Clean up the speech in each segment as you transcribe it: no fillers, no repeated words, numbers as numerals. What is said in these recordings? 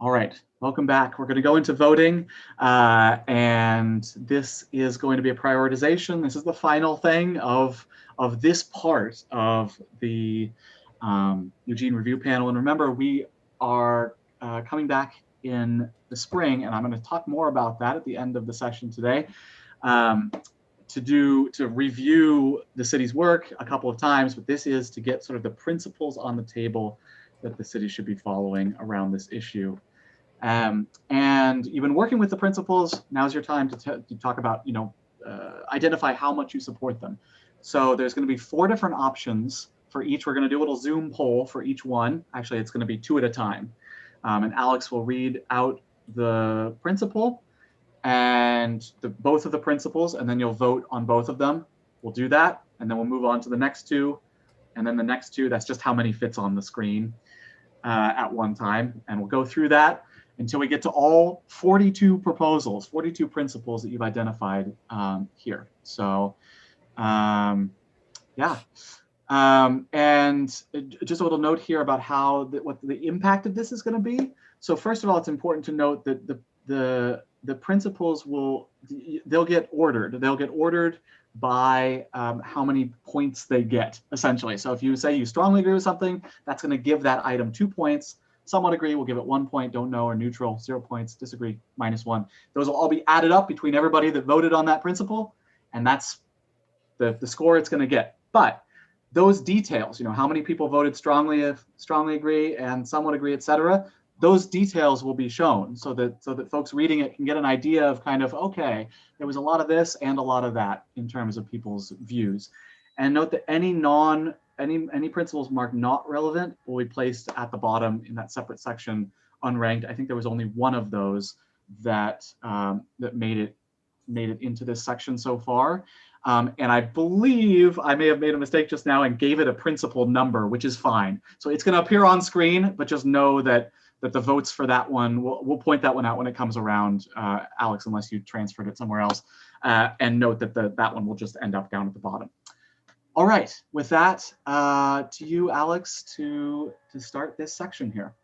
All right, welcome back. We're going to go into voting, and this is going to be a prioritization. This is the final thing of this part of the Eugene review panel. And remember, we are coming back in the spring, and I'm going to talk more about that at the end of the session today. To review the city's work a couple of times, but this is to get sort of the principles on the table that the city should be following around this issue. And you've been working with the principles. Now's your time to talk about, identify how much you support them. So there's going to be 4 different options for each. We're going to do a little Zoom poll for each one. Actually, it's going to be 2 at a time. And Alex will read out the principle and both of the principles, and then you'll vote on both of them. We'll do that, and then we'll move on to the next 2, and then the next 2. That's just how many fits on the screen at one time, and we'll go through that until we get to all 42 proposals, 42 principles that you've identified here. So, yeah. And just a little note here about how what the impact of this is going to be. So first of all, it's important to note that the principles they'll get ordered. They'll get ordered by how many points they get, essentially. So if you say you strongly agree with something, that's going to give that item 2 points. Somewhat agree, we'll give it 1 point. Don't know or neutral, 0 points. Disagree, -1. Those will all be added up between everybody that voted on that principle, and that's the score it's going to get. But those details, how many people voted strongly agree and somewhat agree, etc., those details will be shown so that folks reading it can get an idea of kind of, okay, there was a lot of this and a lot of that in terms of people's views. And note that any principles marked not relevant will be placed at the bottom in that separate section, unranked. I think there was only one of those that made it into this section so far. And I believe I may have made a mistake just now and gave it a principal number, which is fine. So it's going to appear on screen, but just know that the votes for that one, we'll point that one out when it comes around, Alex, unless you transferred it somewhere else. And note that that one will just end up down at the bottom. All right, with that, to you, Alex, to start this section here.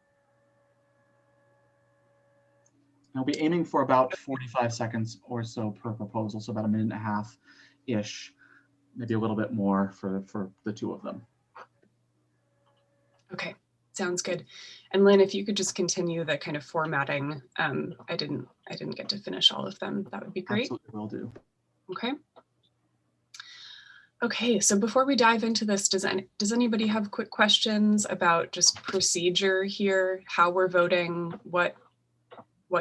I'll be aiming for about 45 seconds or so per proposal, so about 1.5 minutes-ish, maybe a little bit more for the 2 of them. Okay, sounds good. And Lynn, if you could just continue the kind of formatting, I didn't get to finish all of them. That would be great. Absolutely, will do. Okay. Okay, so before we dive into this, does anybody have quick questions about just procedure here, how we're voting, what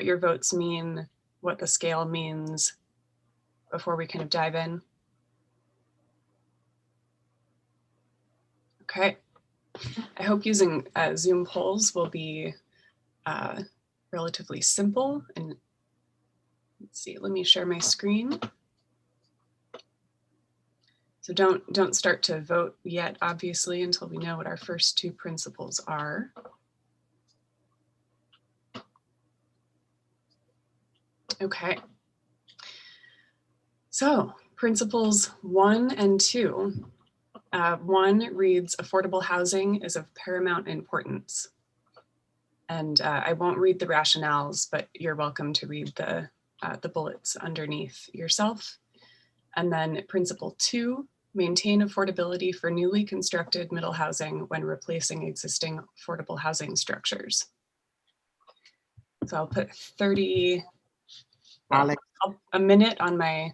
your votes mean, what the scale means, before we kind of dive in? Okay, I hope using Zoom polls will be relatively simple. And let's see, let me share my screen. So don't start to vote yet, obviously, until we know what our first 2 principles are. Okay. So principles 1 and 2. 1 reads, affordable housing is of paramount importance. And I won't read the rationales, but you're welcome to read the bullets underneath yourself. And then principle 2, maintain affordability for newly constructed middle housing when replacing existing affordable housing structures. So I'll put 30, Alex, a minute on my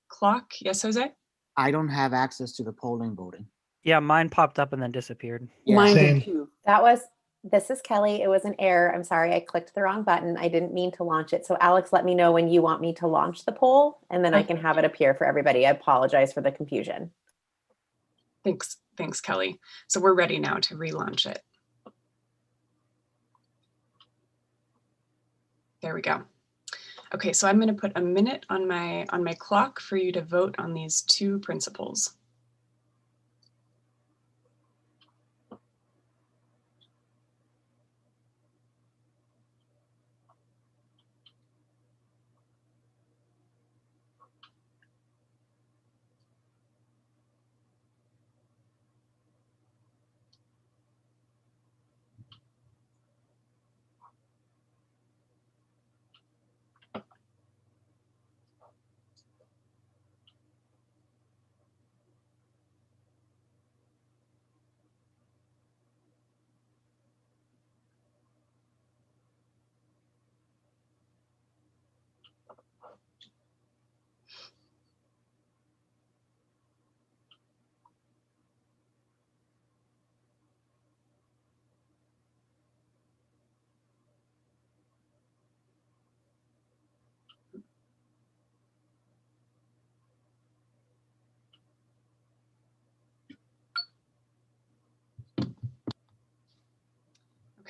clock. Yes, Jose? I don't have access to the polling voting. Yeah, mine popped up and then disappeared. Yeah, Mine Same. did too. This is Kelly. It was an error. I'm sorry. I clicked the wrong button. I didn't mean to launch it. So Alex, let me know when you want me to launch the poll, and then I can have it appear for everybody. I apologize for the confusion. Thanks, Kelly. So we're ready now to relaunch it. There we go. Okay, so I'm going to put a minute on my clock for you to vote on these 2 principles.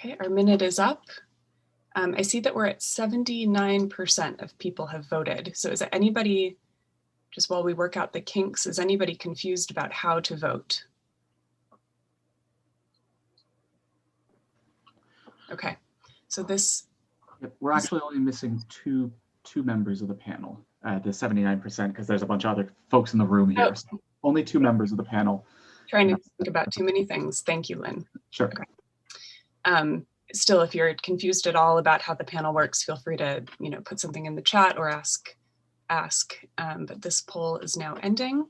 Okay, our minute is up. I see that we're at 79% of people have voted. So is anybody, just while we work out the kinks, is anybody confused about how to vote? Okay, so this. Yep, we're actually only missing two members of the panel, the 79%, because there's a bunch of other folks in the room here. Oh. So only two members of the panel. Trying to think about too many things. Thank you, Lynn. Sure. Okay. Still, if you're confused at all about how the panel works, feel free to put something in the chat or ask. But this poll is now ending.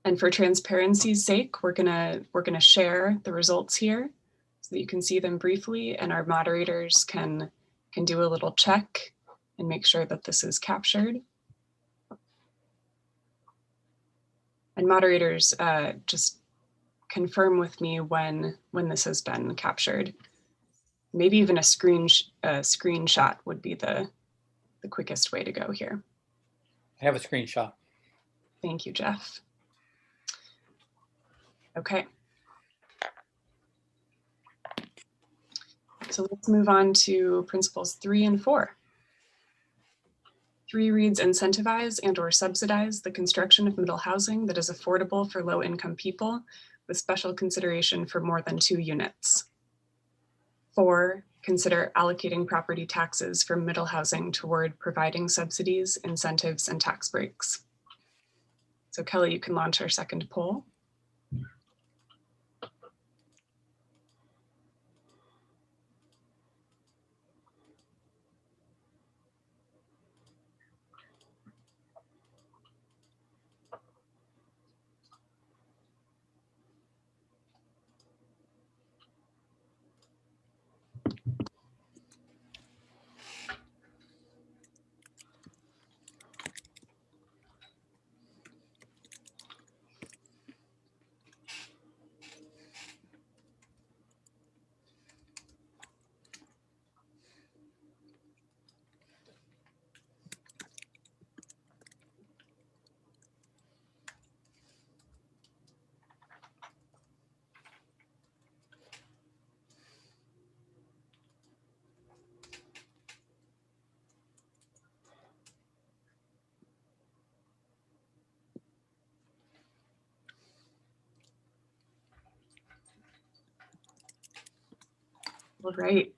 And for transparency's sake, we're gonna share the results here so that you can see them briefly, and our moderators can do a little check and make sure that this is captured. And moderators, just confirm with me when this has been captured. Maybe even a screenshot would be the quickest way to go here. I have a screenshot. Thank you, Jeff. Okay. So let's move on to principles 3 and 4. 3 reads incentivize and or subsidize the construction of middle housing that is affordable for low income people with special consideration for more than 2 units. 4, consider allocating property taxes from middle housing toward providing subsidies, incentives, and tax breaks. So Kelly, you can launch our second poll. All right.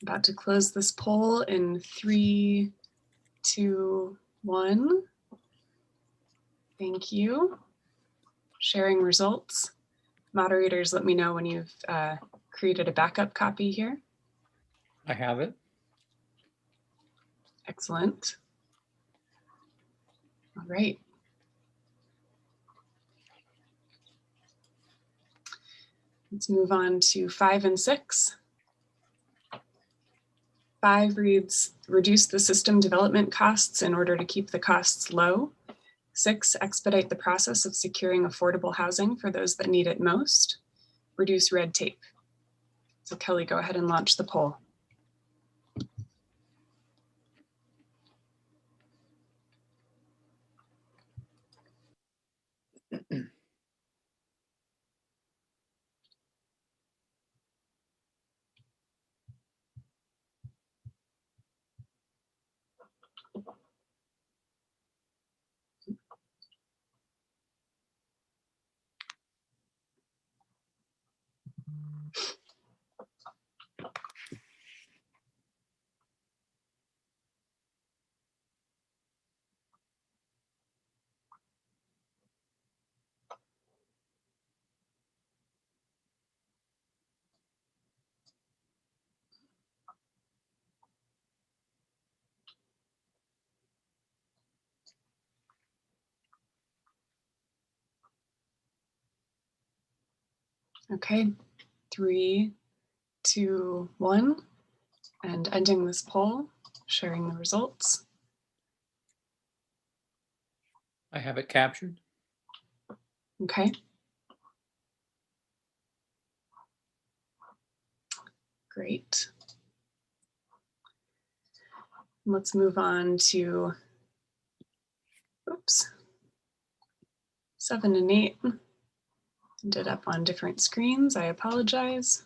About to close this poll in 3, 2, 1. Thank you. Sharing results. Moderators, let me know when you've created a backup copy here. I have it. Excellent. All right. Let's move on to 5 and 6. 5 reads, reduce the system development costs in order to keep the costs low. 6, expedite the process of securing affordable housing for those that need it most. Reduce red tape. So Kelly, go ahead and launch the poll. Okay, 3, 2, 1, and ending this poll, sharing the results. I have it captured. Okay. Great. Let's move on to, oops, 7 and 8. Ended up on different screens. I apologize.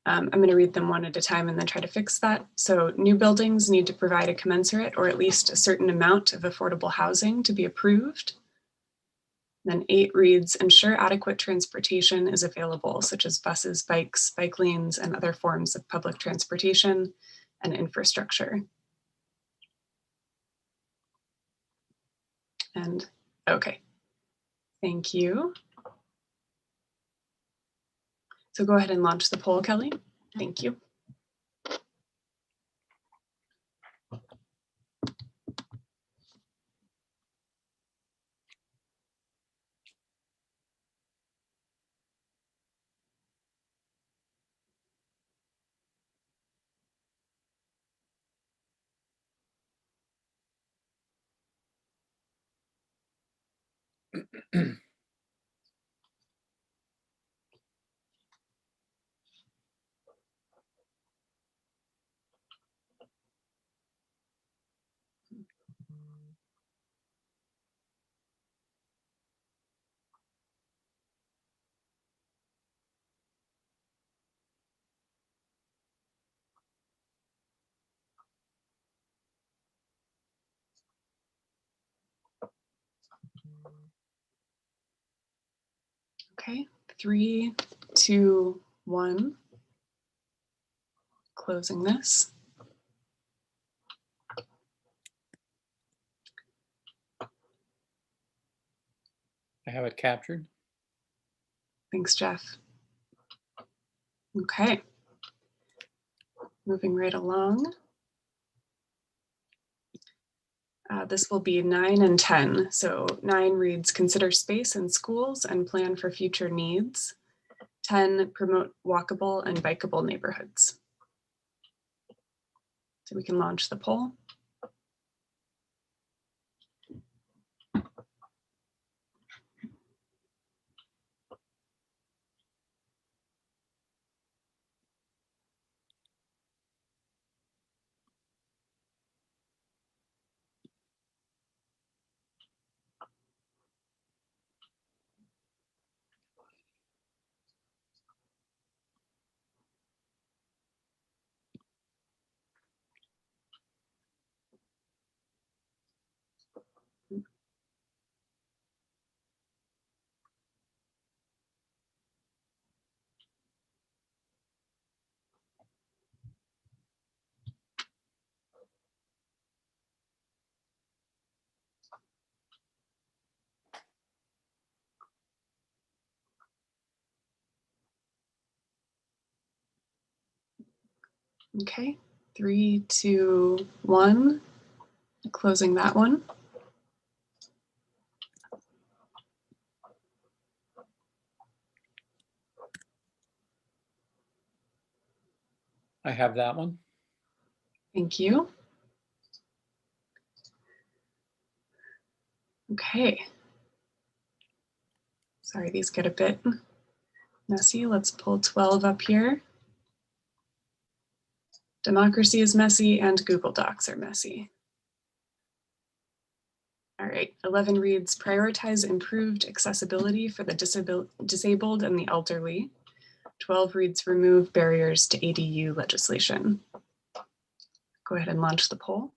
I'm going to read them one at a time and then try to fix that. So new buildings need to provide a commensurate or at least a certain amount of affordable housing to be approved. Then 8 reads, ensure adequate transportation is available, such as buses, bikes, bike lanes, and other forms of public transportation and infrastructure. And okay, thank you. So go ahead and launch the poll, Kelly. Thank you. Okay, 3, 2, 1. Closing this. I have it captured. Thanks, Jeff. Okay, moving right along. This will be 9 and 10. So 9 reads, consider space in schools and plan for future needs. 10, promote walkable and bikeable neighborhoods. So we can launch the poll. Okay, 3, 2, 1. Closing that one. I have that one. Thank you. Okay. Sorry, these get a bit messy. Let's pull 12 up here. Democracy is messy and Google Docs are messy. All right, 11 reads, prioritize improved accessibility for the disabled and the elderly. 12 reads, remove barriers to ADU legislation. Go ahead and launch the poll.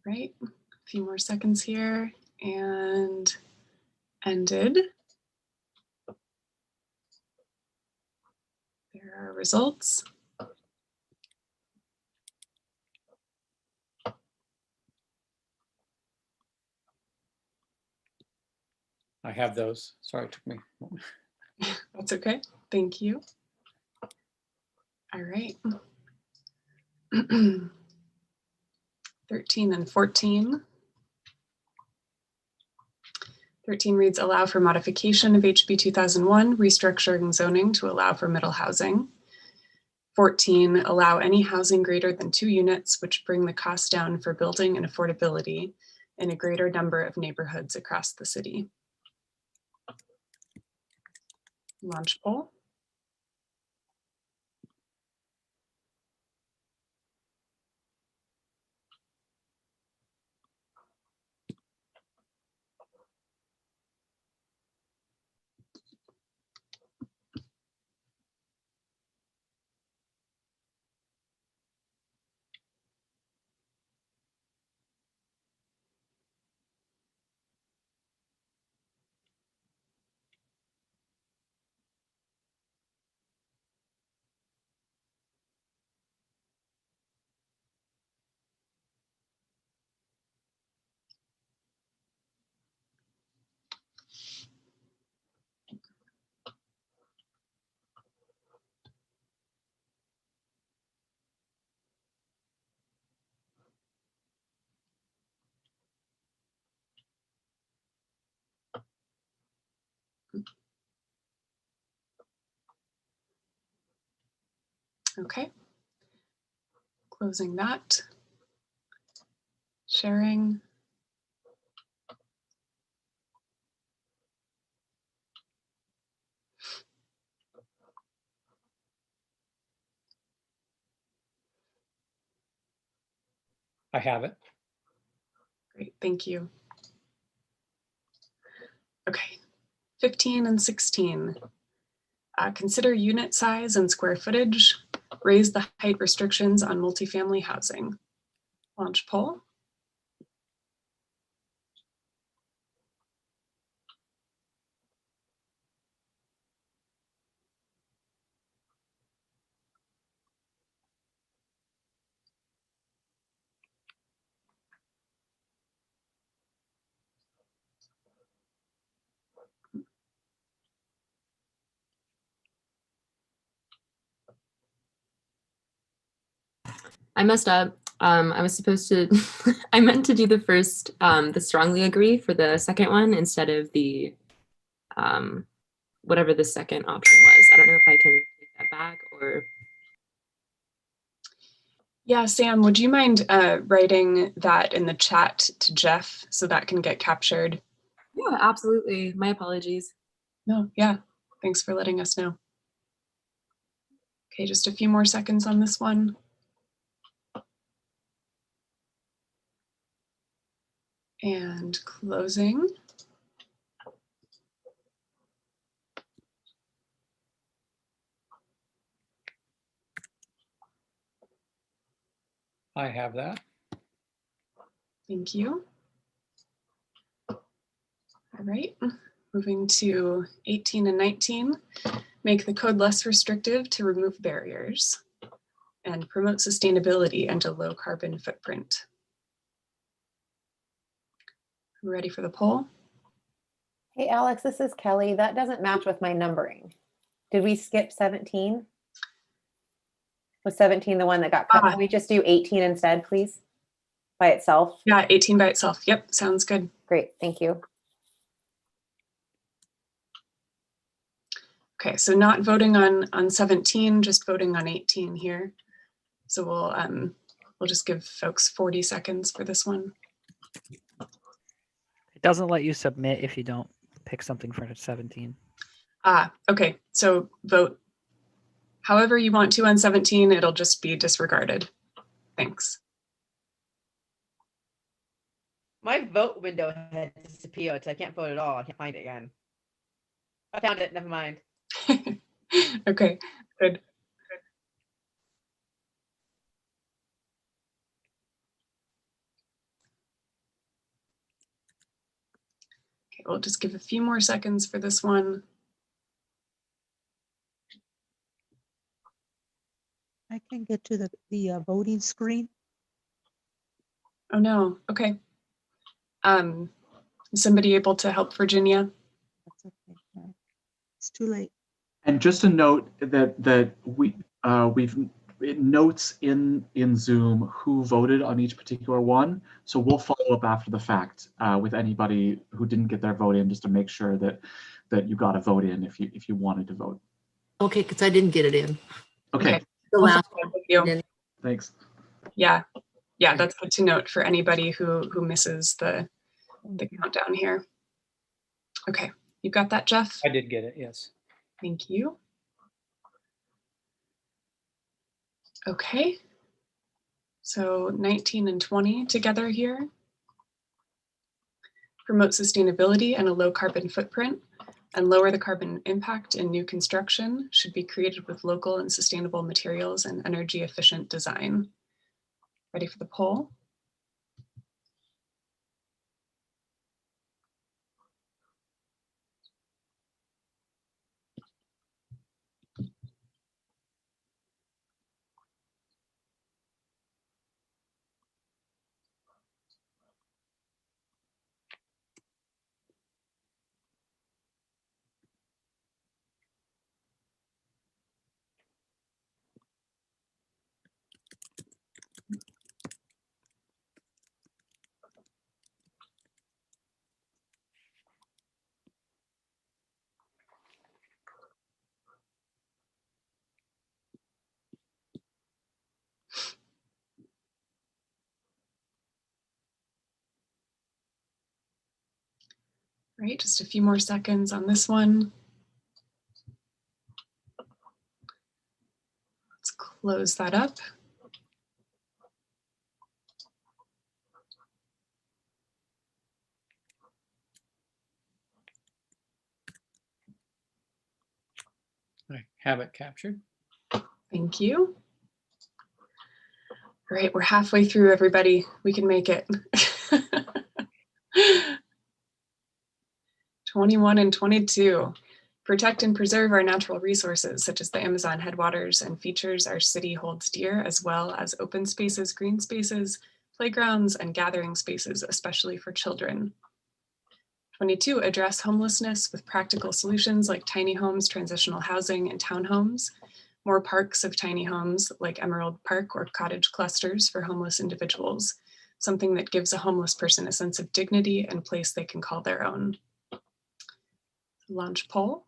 Right, a few more seconds here and ended. Here are results. I have those. Sorry, it took me. That's okay. Thank you. All right. 13 and 14. 13 reads, allow for modification of HB 2001, restructuring zoning to allow for middle housing. 14, allow any housing greater than 2 units, which bring the cost down for building and affordability in a greater number of neighborhoods across the city. Launch poll. Okay. Closing that. Sharing. I have it. Great, thank you. Okay, 15 and 16. Consider unit size and square footage. Raise the height restrictions on multifamily housing. Launch poll. I messed up. I was supposed to, I meant to do the first, the strongly agree for the second one instead of the, whatever the second option was. I don't know if I can take that back or. Yeah, Sam, would you mind writing that in the chat to Jeff so that can get captured? Yeah, absolutely. My apologies. No, yeah, thanks for letting us know. Okay, just a few more seconds on this one. And closing. I have that. Thank you. All right, moving to 18 and 19. Make the code less restrictive to remove barriers and promote sustainability and a low carbon footprint. Ready for the poll? Hey, Alex, this is Kelly. That doesn't match with my numbering. Did we skip 17? Was 17 the one that got cut? Can we just do 18 instead, please? By itself? Yeah, 18 by itself. Yep, sounds good. Great, thank you. Okay, so not voting on 17, just voting on 18 here. So we'll just give folks 40 seconds for this one. It doesn't let you submit if you don't pick something for 17. Okay, so vote however you want to on 17, it'll just be disregarded. Thanks. My vote window had disappeared, so I can't vote at all. I can't find it again. I found it, never mind. Okay, good. Okay, we'll just give a few more seconds for this one. I can get to the voting screen. Oh no, okay. Is somebody able to help Virginia? That's okay. It's too late. And just a note that it notes in Zoom who voted on each particular one. So we'll follow up after the fact with anybody who didn't get their vote in, just to make sure that you got a vote in if you wanted to vote. Okay, because I didn't get it in. Okay. The We'll last follow up with you. Thanks. Yeah, that's good to note for anybody who misses the countdown here. Okay, you got that, Jeff? I did get it, yes. Thank you. Okay, so 19 and 20 together here. Promote sustainability and a low carbon footprint, and lower the carbon impact in new construction should be created with local and sustainable materials and energy efficient design. Ready for the poll? Right, just a few more seconds on this one. Let's close that up. I have it captured. Thank you. All right, we're halfway through, everybody. We can make it. 21 and 22. Protect and preserve our natural resources, such as the Amazon headwaters and features our city holds dear, as well as open spaces, green spaces, playgrounds, and gathering spaces, especially for children. 22, address homelessness with practical solutions like tiny homes, transitional housing, and townhomes. More parks of tiny homes like Emerald Park or cottage clusters for homeless individuals, something that gives a homeless person a sense of dignity and place they can call their own. Launch poll.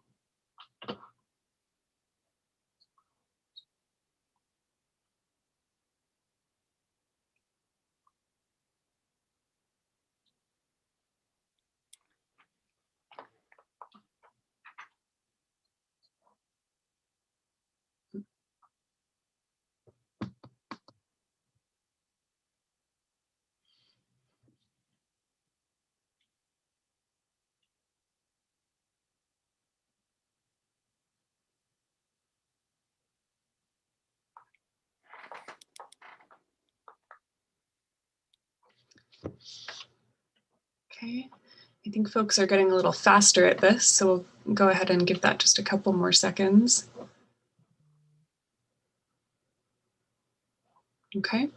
Okay, I think folks are getting a little faster at this, so we'll go ahead and give that just a couple more seconds. Okay.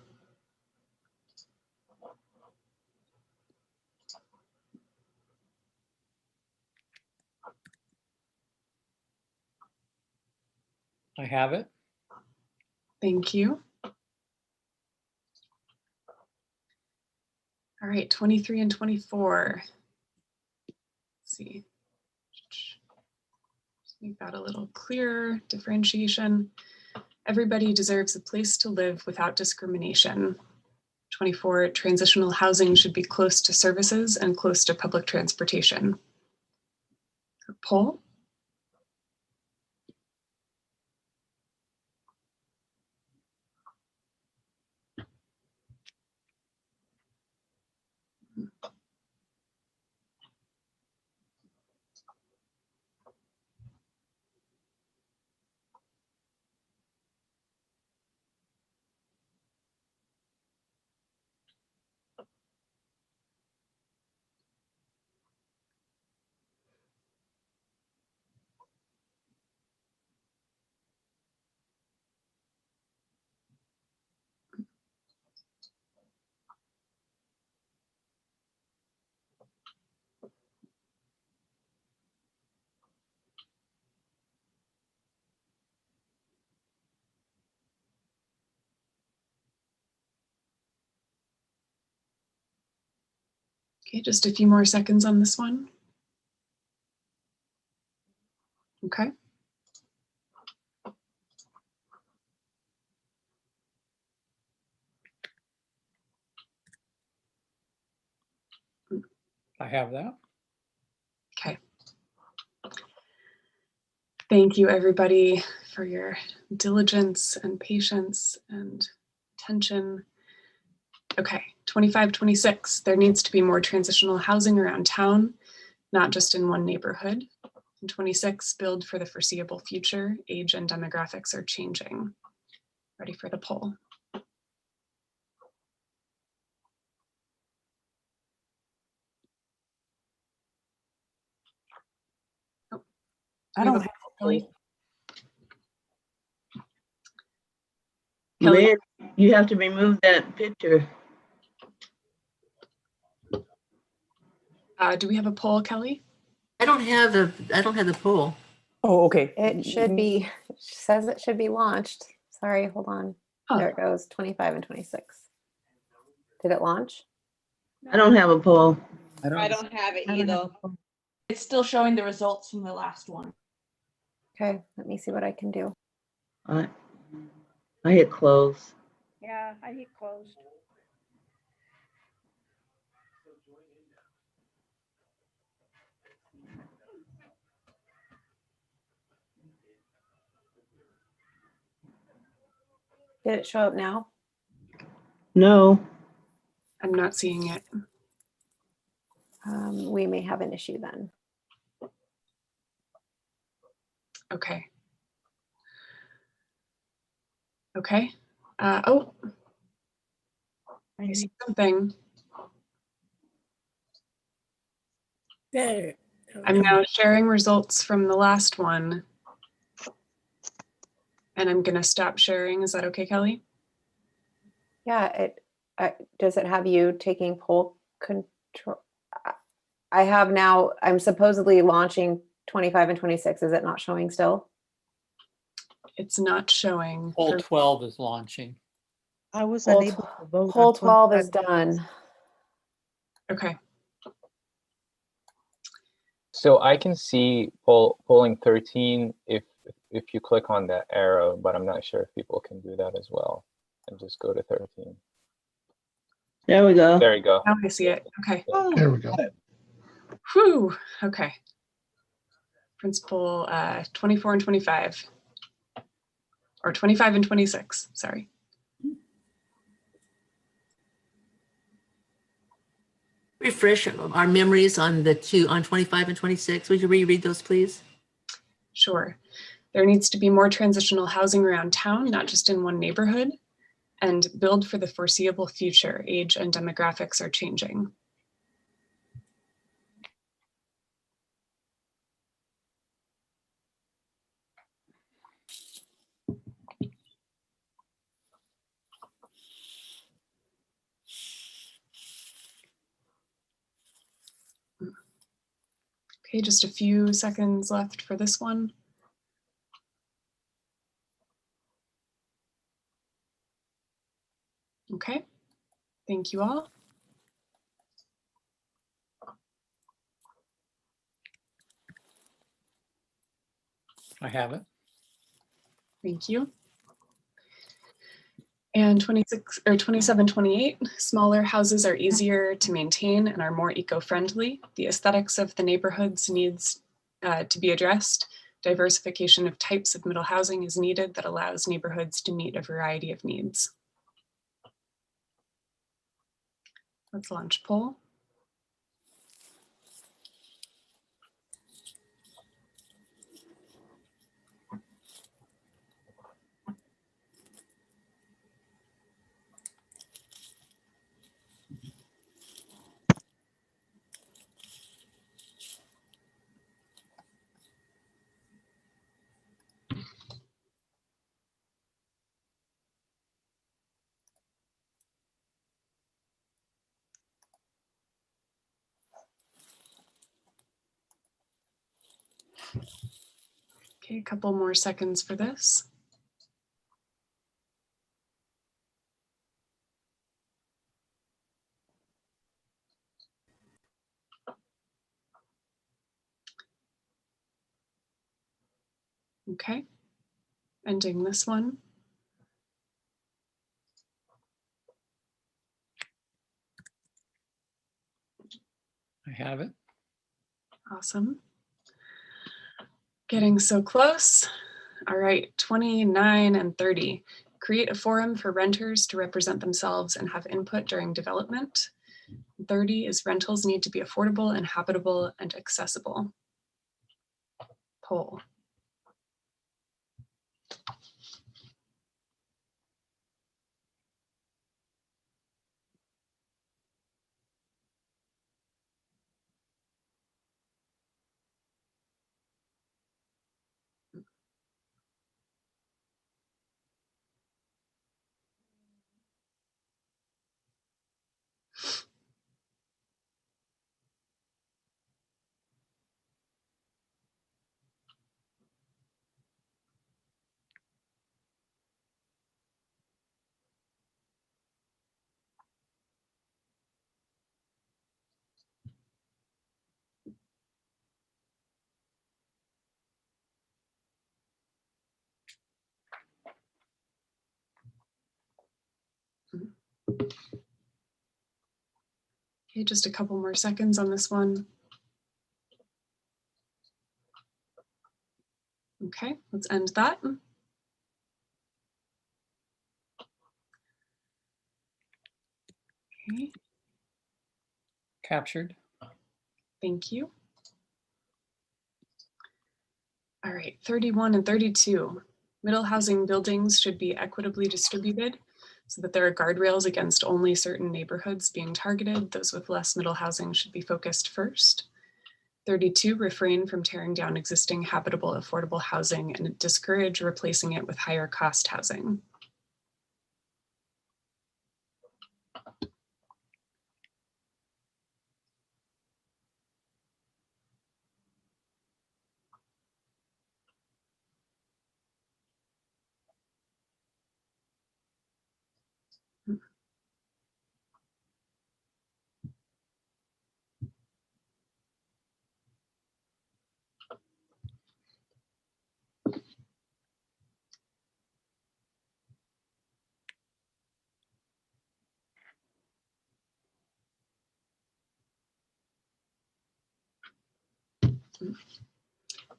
I have it. Thank you. All right, 23 and 24. Let's see. Just make that a little clearer. Differentiation. Everybody deserves a place to live without discrimination. 24, transitional housing should be close to services and close to public transportation. Poll. Okay, just a few more seconds on this one. Okay. I have that. Okay. Thank you, everybody, for your diligence and patience and attention. Okay, 25-26, there needs to be more transitional housing around town, not just in one neighborhood. And 26, build for the foreseeable future. Age and demographics are changing. Ready for the poll. Oh, I don't have a Kelly. poll. Kelly, Lynn, you have to remove that picture. do we have a poll, Kelly? I don't have the poll. Oh, okay. It should be, it says it should be launched. Sorry, hold on. Oh. There it goes, 25 and 26. Did it launch? I don't have a poll. I don't have it I don't have either. a poll. It's still showing the results from the last one. Okay, let me see what I can do. I hit close. Yeah, I hit closed. Did it show up now? No. I'm not seeing it. We may have an issue then. Okay. Okay. Oh, I see something. There. I'm now sharing results from the last one. And I'm going to stop sharing. Is that okay, Kelly? Yeah, does it have you taking poll control? I have now, I'm supposedly launching 25 and 26. Is it not showing still? It's not showing. Poll for- 12 is launching. I was Poll unable to vote. on Poll 12 is 25. done. Okay. So I can see polling 13 if you click on that arrow, but I'm not sure if people can do that as well. And just go to 13. There we go. There you go. Now I see it. Okay. There we go. Whew. Okay. Principal 24 and 25. Or 25 and 26. Sorry. Refresh our memories on on 25 and 26. Would you reread those, please? Sure. There needs to be more transitional housing around town, not just in one neighborhood, and build for the foreseeable future. Age and demographics are changing. Okay, just a few seconds left for this one. Okay, thank you all. I have it. Thank you. And 26 or 27, 28, smaller houses are easier to maintain and are more eco-friendly. The aesthetics of the neighborhoods needs to be addressed. Diversification of types of middle housing is needed that allows neighborhoods to meet a variety of needs. Let's launch poll. Okay, a couple more seconds for this. Okay, ending this one. I have it. Awesome. Getting so close. All right, 29 and 30. Create a forum for renters to represent themselves and have input during development. 30 is rentals need to be affordable and habitable and accessible. Poll. Okay, just a couple more seconds on this one. Okay, let's end that. Okay, Captured. thank you. All right, 31 and 32. Middle housing buildings should be equitably distributed so that there are guardrails against only certain neighborhoods being targeted. Those with less middle housing should be focused first. 32, refrain from tearing down existing habitable, affordable housing and discourage replacing it with higher cost housing.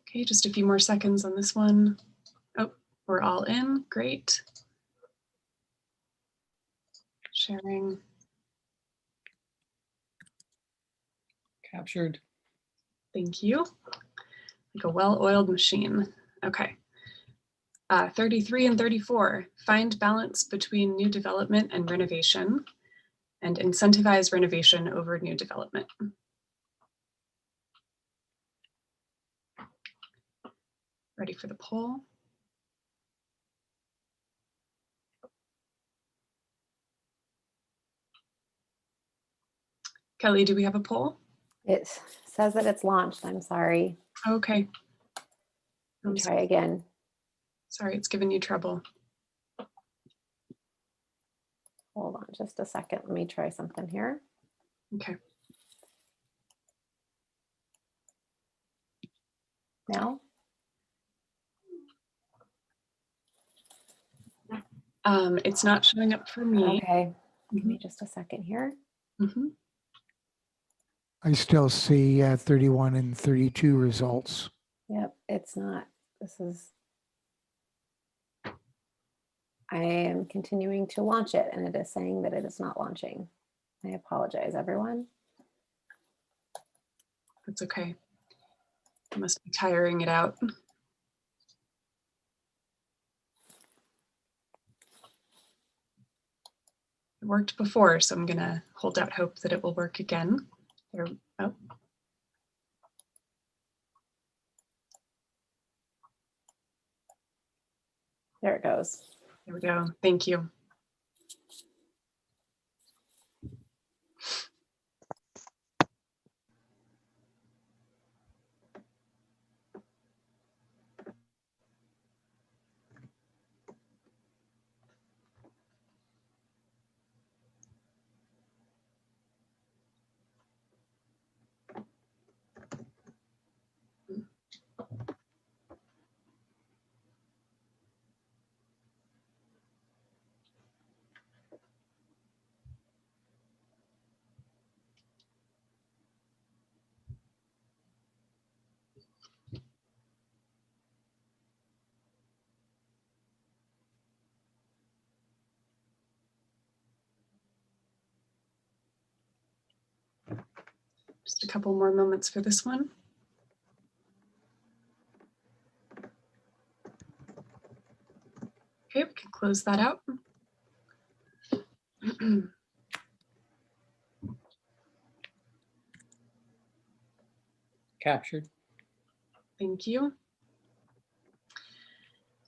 Okay, just a few more seconds on this one. Oh, we're all in, great. Sharing. Captured. Thank you. Like a well-oiled machine. Okay. 33 and 34, find balance between new development and renovation and incentivize renovation over new development. Ready for the poll? Kelly, do we have a poll? It says that it's launched. I'm sorry. Okay. Let me try again. Sorry, it's giving you trouble. Hold on just a second. Let me try something here. Okay. Now? It's not showing up for me. Okay. Give me just a second here. Mm-hmm. I still see 31 and 32 results. Yep, it's not. This is. I am continuing to launch it and it is saying that it is not launching. I apologize, everyone. That's okay. I must be tiring it out. It worked before, so I'm gonna hold out hope that it will work again. There, oh. There it goes. There we go. Thank you. Just a couple more moments for this one. Okay, we can close that out. Captured. Thank you.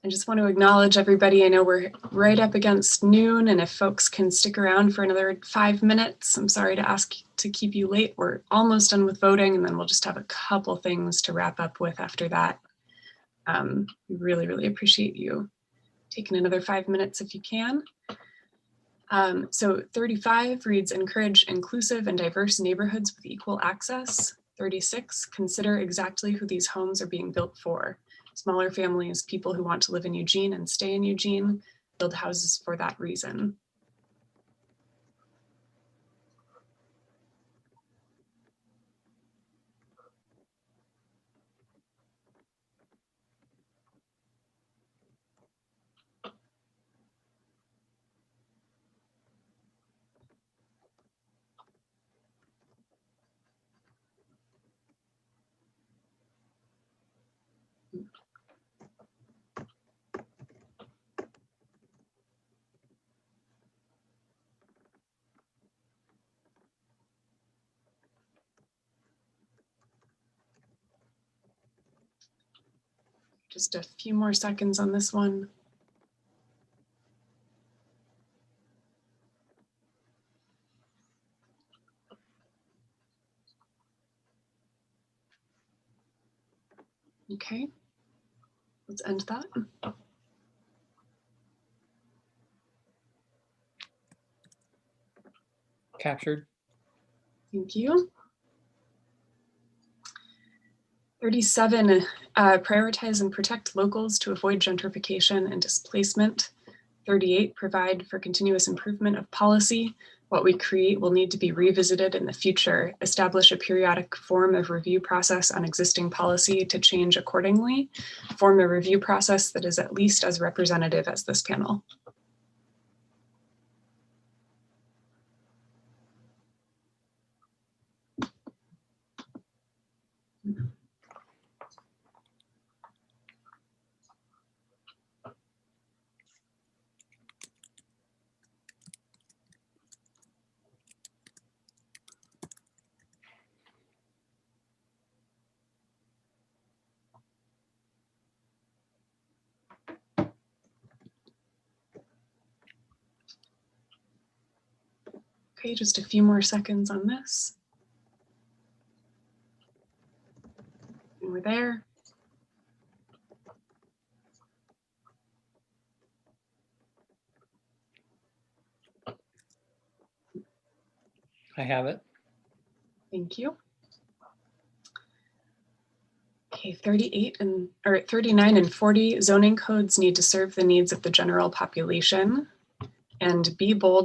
I just want to acknowledge everybody. I know we're right up against noon, and if folks can stick around for another 5 minutes, I'm sorry to ask to keep you late. We're almost done with voting, and then we'll just have a couple things to wrap up with after that. We really, really appreciate you taking another 5 minutes if you can. So 35 reads encourage inclusive and diverse neighborhoods with equal access. 36, consider exactly who these homes are being built for. Smaller families, people who want to live in Eugene and stay in Eugene, build houses for that reason. Just a few more seconds on this one. Okay, let's end that. Captured. Thank you. 37, prioritize and protect locals to avoid gentrification and displacement. 38, provide for continuous improvement of policy. What we create will need to be revisited in the future. Establish a periodic form of review process on existing policy to change accordingly. Form a review process that is at least as representative as this panel. Okay, just a few more seconds on this. And we're there. I have it. Thank you. Okay, 39 and 40 zoning codes need to serve the needs of the general population and be bold